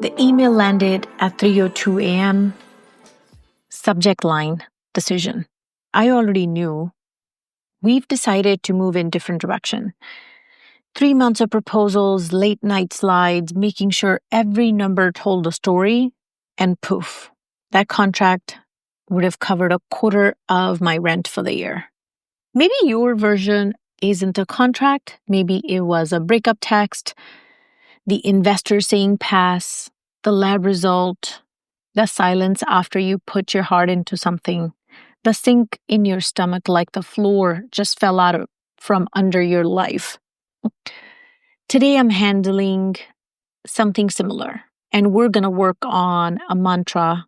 The email landed at 3:02 a.m. Subject line, decision. I already knew. We've decided to move in different direction. 3 months of proposals, late night slides, making sure every number told a story, and poof, that contract would have covered a quarter of my rent for the year. Maybe your version isn't a contract. Maybe it was a breakup text, the investor saying pass, the lab result, the silence after you put your heart into something, the sink in your stomach like the floor just fell out from under your life. Today I'm handling something similar, and we're going to work on a mantra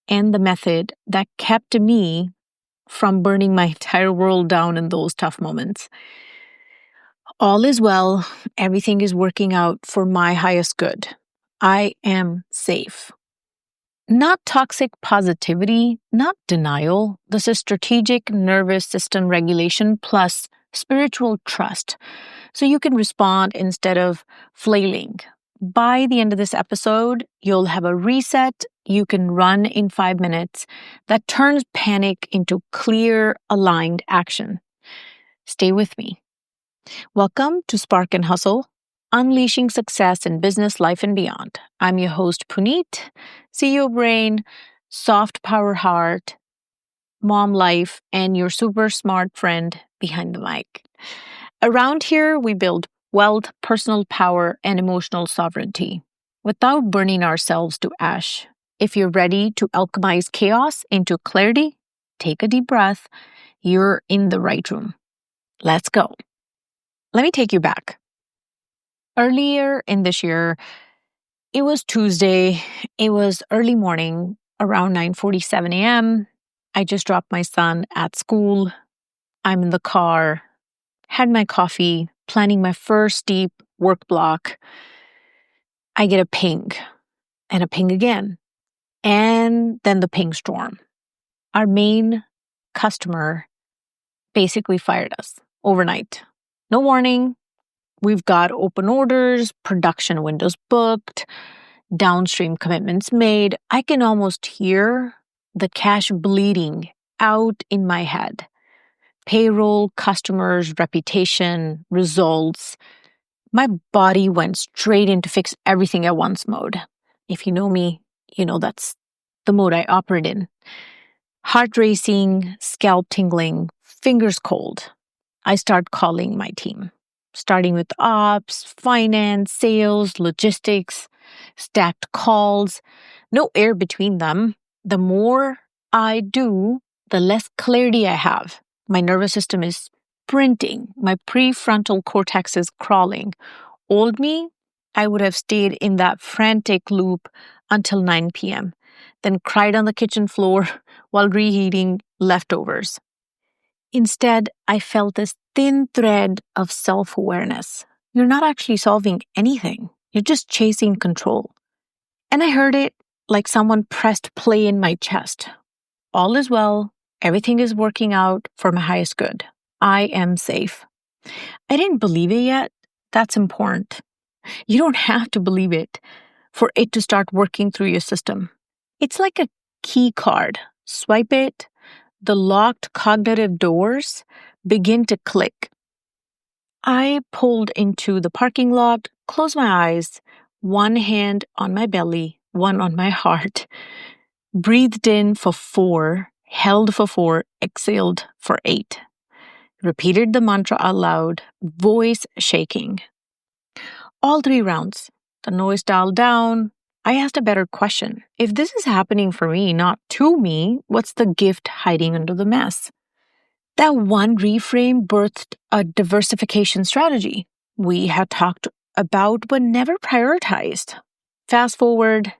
and the method that kept me from burning my entire world down in those tough moments. All is well. Everything is working out for my highest good. I am safe. Not toxic positivity, not denial. This is strategic nervous system regulation plus spiritual trust. So you can respond instead of flailing. By the end of this episode, you'll have a reset you can run in 5 minutes that turns panic into clear, aligned action. Stay with me. Welcome to Spark and Hustle, unleashing success in business, life, and beyond. I'm your host, Puneet, CEO brain, soft power heart, mom life, and your super smart friend behind the mic. Around here, we build wealth, personal power, and emotional sovereignty without burning ourselves to ash. If you're ready to alchemize chaos into clarity, take a deep breath. You're in the right room. Let's go. Let me take you back. Earlier in this year, it was Tuesday. It was early morning, around 9:47 a.m. I just dropped my son at school. I'm in the car, had my coffee, planning my first deep work block. I get a ping and a ping again, and then the ping storm. Our main customer basically fired us overnight. No warning. We've got open orders, production windows booked, downstream commitments made. I can almost hear the cash bleeding out in my head. Payroll, customers, reputation, results. My body went straight into fix everything at once mode. If you know me, you know that's the mode I operate in. Heart racing, scalp tingling, fingers cold. I start calling my team, starting with ops, finance, sales, logistics, stacked calls, no air between them. The more I do, the less clarity I have. My nervous system is sprinting. My prefrontal cortex is crawling. Old me, I would have stayed in that frantic loop until 9 p.m., then cried on the kitchen floor while reheating leftovers. Instead, I felt this thin thread of self-awareness. You're not actually solving anything. You're just chasing control. And I heard it like someone pressed play in my chest. All is well. Everything is working out for my highest good. I am safe. I didn't believe it yet. That's important. You don't have to believe it for it to start working through your system. It's like a key card. Swipe it. The locked cognitive doors begin to click. I pulled into the parking lot, closed my eyes, one hand on my belly, one on my heart, breathed in for 4, held for 4, exhaled for 8. Repeated the mantra out loud, voice shaking. All 3 rounds, the noise dialed down. I asked a better question. If this is happening for me, not to me, what's the gift hiding under the mess? That one reframe birthed a diversification strategy we had talked about but never prioritized. Fast forward,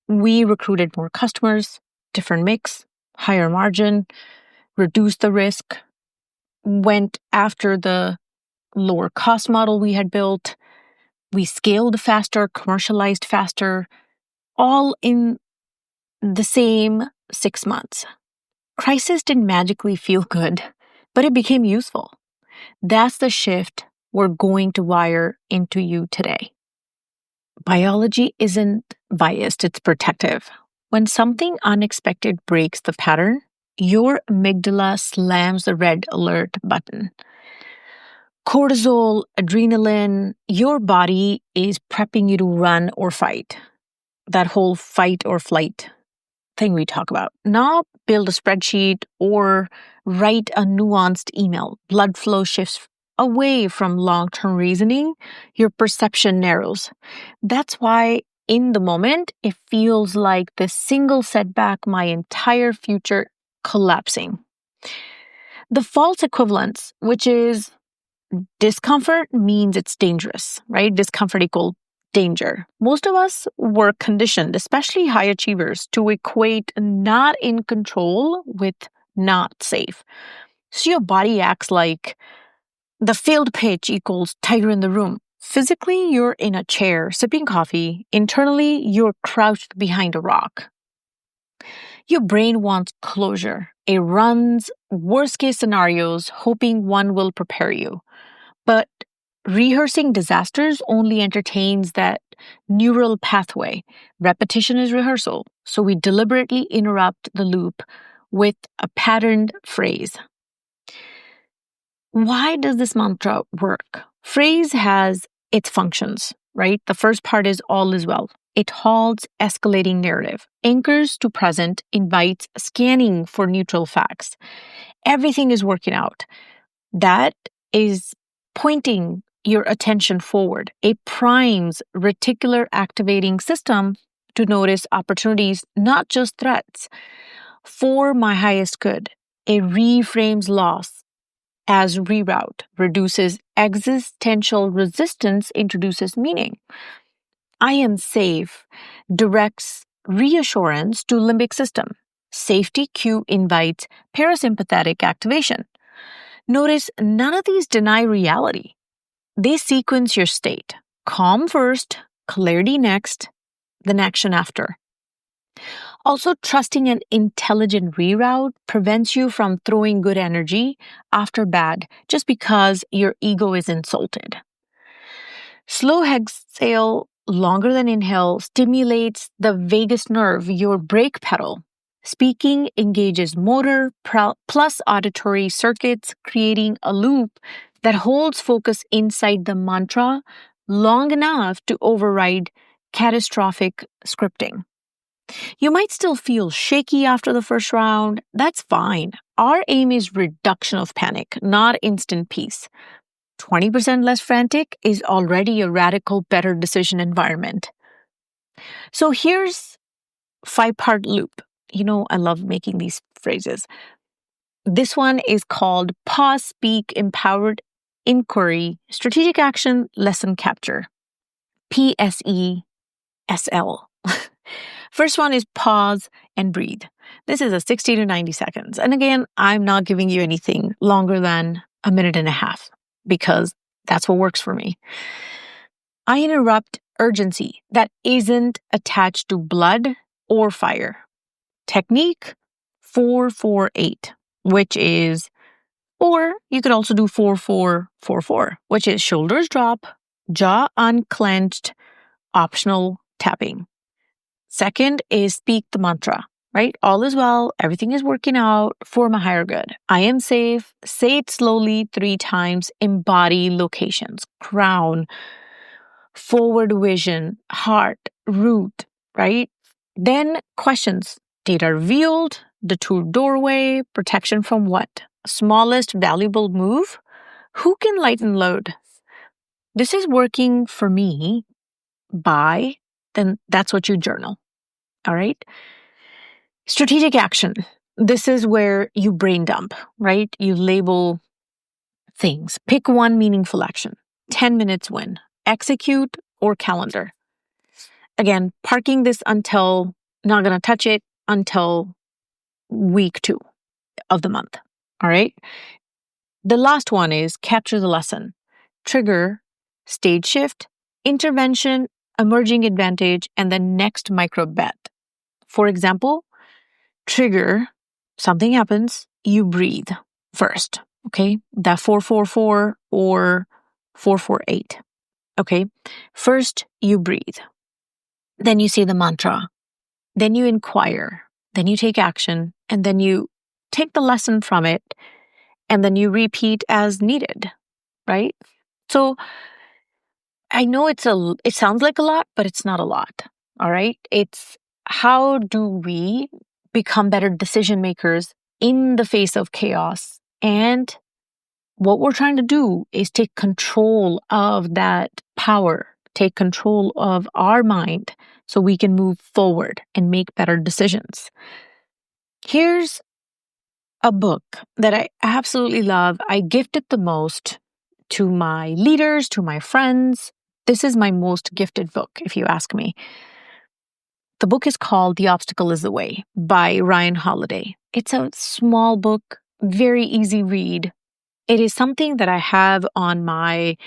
we recruited more customers, different mix, higher margin, reduced the risk, went after the lower cost model we had built. We scaled faster, commercialized faster, all in the same 6 months. Crisis didn't magically feel good, but it became useful. That's the shift we're going to wire into you today. Biology isn't biased, it's protective. When something unexpected breaks the pattern, your amygdala slams the red alert button. Cortisol, adrenaline, your body is prepping you to run or fight. That whole fight or flight thing we talk about. Not build a spreadsheet or write a nuanced email. Blood flow shifts away from long-term reasoning. Your perception narrows. That's why in the moment, it feels like the single setback, my entire future collapsing. The false equivalence, which is discomfort, means it's dangerous, right? Discomfort equal danger. Most of us were conditioned, especially high achievers, to equate not in control with not safe. So your body acts like the failed pitch equals tiger in the room. Physically, you're in a chair sipping coffee. Internally, you're crouched behind a rock. Your brain wants closure. It runs worst case scenarios, hoping one will prepare you. But rehearsing disasters only entertains that neural pathway. Repetition is rehearsal. So we deliberately interrupt the loop with a patterned phrase. Why does this mantra work? Phrase has its functions, right? The first part is all is well. It halts escalating narrative, anchors to present, invites scanning for neutral facts. Everything is working out. That is pointing your attention forward. It primes reticular activating system to notice opportunities, not just threats. For my highest good, it reframes loss as reroute, reduces existential resistance, introduces meaning. I am safe directs reassurance to limbic system. Safety cue invites parasympathetic activation. Notice none of these deny reality. They sequence your state. Calm first, clarity next, then action after. Also, trusting an intelligent reroute prevents you from throwing good energy after bad just because your ego is insulted. Slow exhale, longer than inhale, stimulates the vagus nerve, your brake pedal. Speaking engages motor plus auditory circuits, creating a loop that holds focus inside the mantra long enough to override catastrophic scripting. You might still feel shaky after the first round. That's fine. Our aim is reduction of panic, not instant peace. 20% less frantic is already a radical better decision environment. So here's 5-part loop. I love making these phrases. This one is called Pause, Speak, Empowered Inquiry, Strategic Action, Lesson Capture. PSESL. First one is pause and breathe. This is a 60 to 90 seconds. And again, I'm not giving you anything longer than a minute and a half because that's what works for me. I interrupt urgency that isn't attached to blood or fire. Technique 4-4-8, which is, or you could also do 4-4-4-4, which is shoulders drop, jaw unclenched, optional tapping. Second is speak the mantra, right? All is well. Everything is working out for my higher good. I am safe. Say it slowly 3 times. Embody locations, crown, forward vision, heart, root, right? Then questions. Data revealed, the true doorway, protection from what? Smallest valuable move? Who can lighten load? This is working for me by, then that's what you journal. All right. Strategic action. This is where you brain dump, right? You label things. Pick one meaningful action. 10 minutes win. Execute or calendar. Again, parking this until, not going to touch it until week 2 of the month. All right. The last one is capture the lesson. Trigger, stage shift, intervention, emerging advantage, and the next micro bet. For example, trigger, something happens, you breathe first, okay? That 4-4-4 or 4-4-8. Okay. First, you breathe. Then you say the mantra. Then you inquire. Then you take action. And then you take the lesson from it. And then you repeat as needed, right? So I know it sounds like a lot, but it's not a lot. All right. It's how do we become better decision makers in the face of chaos? And what we're trying to do is take control of that power, take control of our mind so we can move forward and make better decisions. Here's a book that I absolutely love. I gift it the most to my leaders, to my friends. This is my most gifted book, if you ask me. The book is called The Obstacle is the Way by Ryan Holiday. It's a small book, very easy read. It is something that I have on my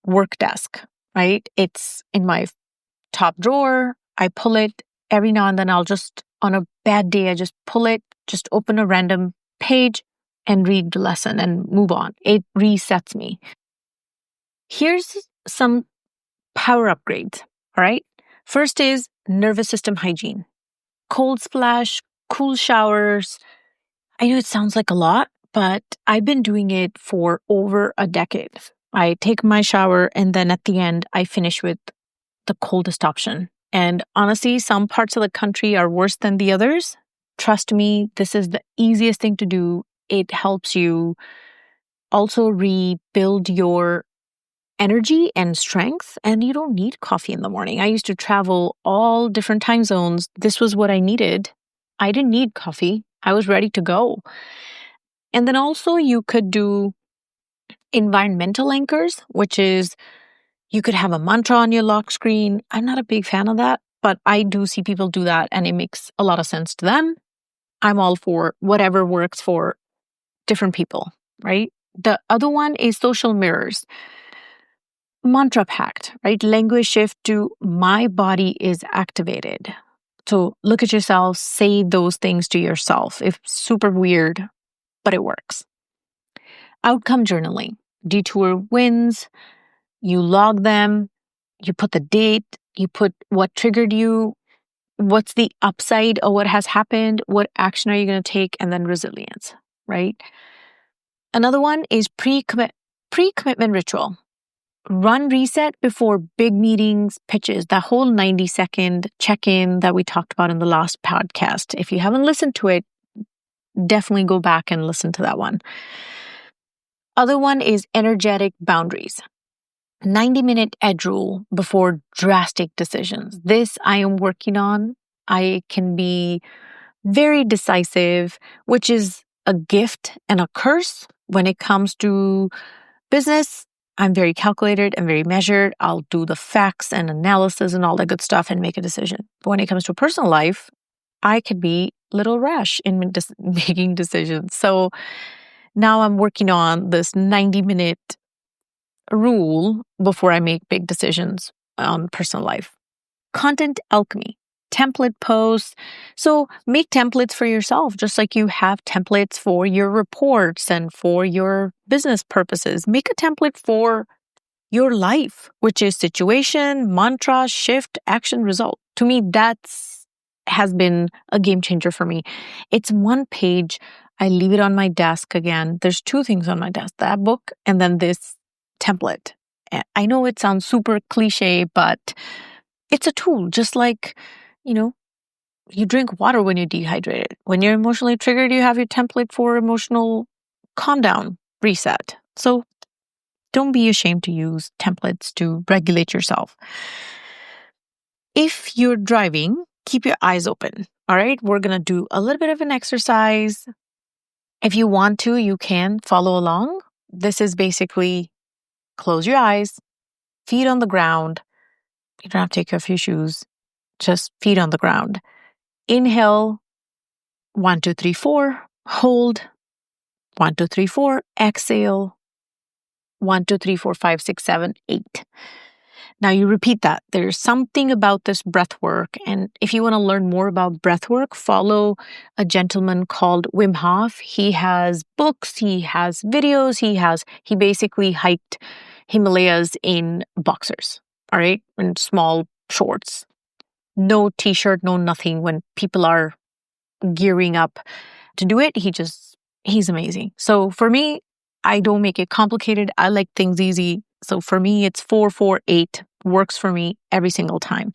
work desk, right? It's in my top drawer. I pull it every now and then. On a bad day, I just pull it, just open a random page and read the lesson and move on. It resets me. Here's some power upgrades, all right? First is nervous system hygiene. Cold splash, cool showers. I know it sounds like a lot, but I've been doing it for over a decade. I take my shower and then at the end, I finish with the coldest option. And honestly, some parts of the country are worse than the others. Trust me, this is the easiest thing to do. It helps you also rebuild your energy and strength, and you don't need coffee in the morning. I used to travel all different time zones. This was what I needed. I didn't need coffee. I was ready to go. And then also you could do environmental anchors, which is you could have a mantra on your lock screen. I'm not a big fan of that, but I do see people do that and it makes a lot of sense to them. I'm all for whatever works for different people, right? The other one is social mirrors. Mantra pact, right? Language shift to my body is activated. So look at yourself, say those things to yourself. It's super weird, but it works. Outcome journaling. Detour wins. You log them. You put the date. You put what triggered you. What's the upside of what has happened? What action are you going to take? And then resilience, right? Another one is pre-commitment ritual. Run reset before big meetings, pitches, that whole 90-second check-in that we talked about in the last podcast. If you haven't listened to it, definitely go back and listen to that one. Other one is energetic boundaries. 90-minute edge rule before drastic decisions. This I am working on. I can be very decisive, which is a gift and a curse when it comes to business. I'm very calculated and very measured. I'll do the facts and analysis and all that good stuff and make a decision. But when it comes to personal life, I could be a little rash in making decisions. So now I'm working on this 90-minute rule before I make big decisions on personal life. Content alchemy. Template posts. So make templates for yourself, just like you have templates for your reports and for your business purposes. Make a template for your life, which is situation, mantra, shift, action, result. To me, has been a game changer for me. It's one page. I leave it on my desk again. There's two things on my desk, that book and then this template. I know it sounds super cliche, but it's a tool, just like you drink water when you're dehydrated. When you're emotionally triggered, you have your template for emotional calm down, reset. So don't be ashamed to use templates to regulate yourself. If you're driving, keep your eyes open. All right, we're going to do a little bit of an exercise. If you want to, you can follow along. This is basically close your eyes, feet on the ground. You don't have to take off your shoes, just feet on the ground. Inhale, 1, 2, 3, 4. Hold, 1, 2, 3, 4. Exhale, 1, 2, 3, 4, 5, 6, 7, 8. Now you repeat that. There's something about this breath work. And if you want to learn more about breath work, follow a gentleman called Wim Hof. He has books, he has videos, he basically hiked Himalayas in boxers, all right, in small shorts, no t-shirt, no nothing. When people are gearing up to do it, he's amazing. So for me, I don't make it complicated. I like things easy. So for me, it's 4-4-8 works for me every single time.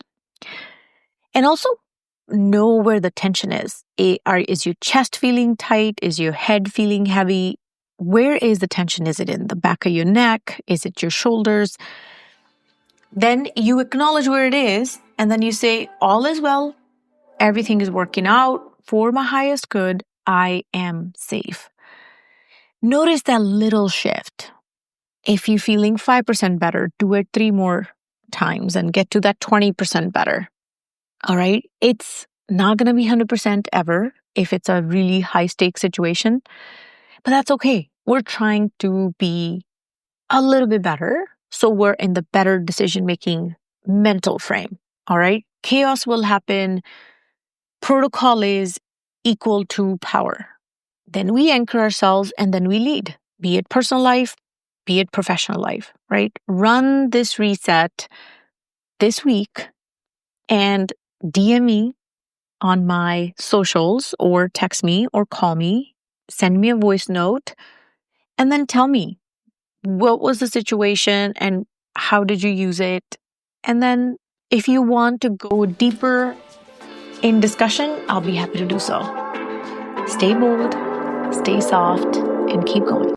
And also know where the tension is. Is your chest feeling tight? Is your head feeling heavy? Where is the tension? Is it in the back of your neck? Is it your shoulders? Then you acknowledge where it is, and then you say, all is well. Everything is working out for my highest good. I am safe. Notice that little shift. If you're feeling 5% better, do it 3 more times and get to that 20% better. All right. It's not going to be 100% ever if it's a really high stake situation, but that's okay. We're trying to be a little bit better. So we're in the better decision-making mental frame. All right. Chaos will happen. Protocol is equal to power. Then we anchor ourselves and then we lead, be it personal life, be it professional life, right? Run this reset this week and DM me on my socials or text me or call me, send me a voice note, and then tell me what was the situation and how did you use it? And then if you want to go deeper in discussion, I'll be happy to do so. Stay bold, stay soft, and keep going.